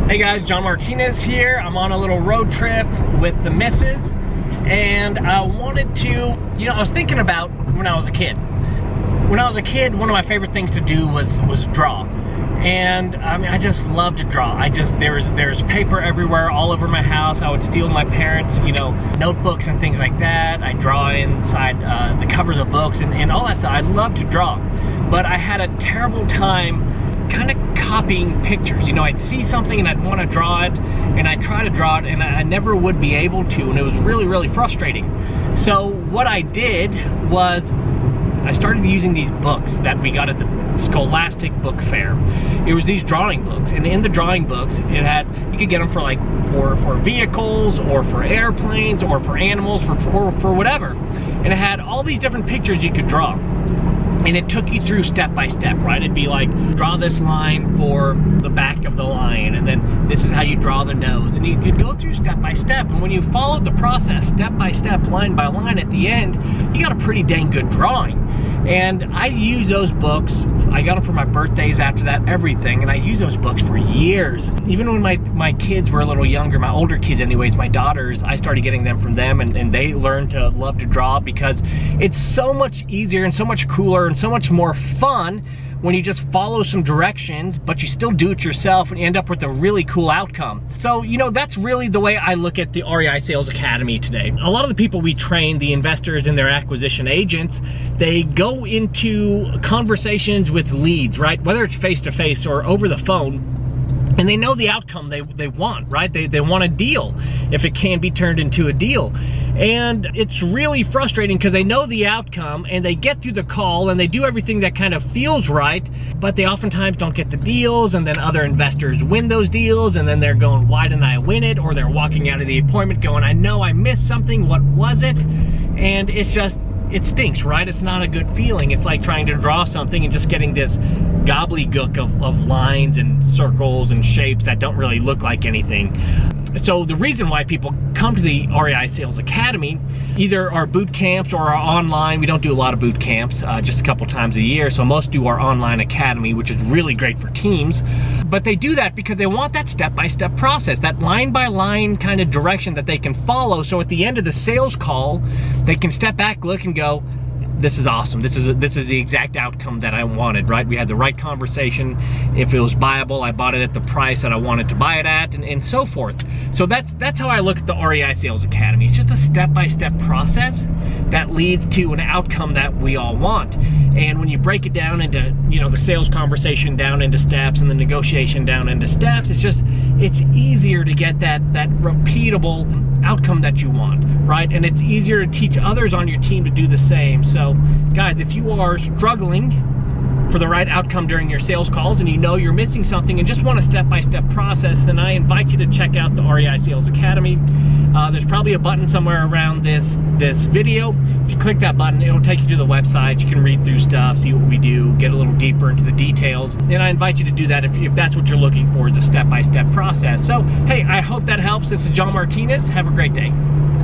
Hey guys, John Martinez here. I'm on a little road trip with the missus, and I wanted to, I was thinking about when I was a kid. When I was a kid, one of my favorite things to do was draw. And I mean, I just love to draw. There's paper everywhere, all over my house. I would steal my parents', notebooks and things like that. I draw inside the covers of books and all that stuff. I love to draw, but I had a terrible time kind of copying pictures. I'd see something and I'd want to draw it, and I'd try to draw it, and I never would be able to, and it was really, really frustrating. So what I did was I started using these books that we got at the Scholastic Book Fair. It was these drawing books, and in the drawing books, you could get them for vehicles, or for airplanes, or for animals, for whatever. And it had all these different pictures you could draw. And it took you through step by step, right? It'd be like, draw this line for the back of the lion, and then this is how you draw the nose. And you'd go through step by step, and when you followed the process, step by step, line by line, at the end, you got a pretty dang good drawing. And I use those books. I got them for my birthdays after that, everything, and I used those books for years. Even when my kids were a little younger, my older kids anyways, my daughters, I started getting them from them, and they learned to love to draw because it's so much easier and so much cooler and so much more fun when you just follow some directions, but you still do it yourself and you end up with a really cool outcome. So, that's really the way I look at the REI Sales Academy today. A lot of the people we train, the investors and their acquisition agents, they go into conversations with leads, right? Whether it's face-to-face or over the phone, and they know the outcome they want, right? They want a deal, if it can be turned into a deal. And it's really frustrating because they know the outcome, and they get through the call, and they do everything that kind of feels right, but they oftentimes don't get the deals, and then other investors win those deals, and then they're going, why didn't I win it? Or they're walking out of the appointment going, I know I missed something, what was it? And it's just, it stinks, right? It's not a good feeling. It's like trying to draw something and just getting this gobbledygook of lines and circles and shapes that don't really look like anything. So the reason why people come to the REI Sales Academy, either our boot camps or our online, we don't do a lot of boot camps, just a couple times a year, so most do our online academy, which is really great for teams. But they do that because they want that step-by-step process, that line-by-line kind of direction that they can follow, so at the end of the sales call, they can step back, look, and go, this is awesome. This is the exact outcome that I wanted, right? We had the right conversation. If it was buyable, I bought it at the price that I wanted to buy it at, and so forth. So that's how I look at the REI Sales Academy. It's just a step-by-step process that leads to an outcome that we all want. And when you break it down into, the sales conversation down into steps, and the negotiation down into steps, it's easier to get that repeatable outcome that you want, right? And it's easier to teach others on your team to do the same. So guys, if you are struggling for the right outcome during your sales calls, and you're missing something and just want a step-by-step process, then I invite you to check out the REI Sales Academy. There's probably a button somewhere around this video. If you click that button, it'll take you to the website. You can read through stuff, see what we do, get a little deeper into the details. And I invite you to do that if that's what you're looking for, is a step-by-step process. So, hey, I hope that helps. This is John Martinez. Have a great day.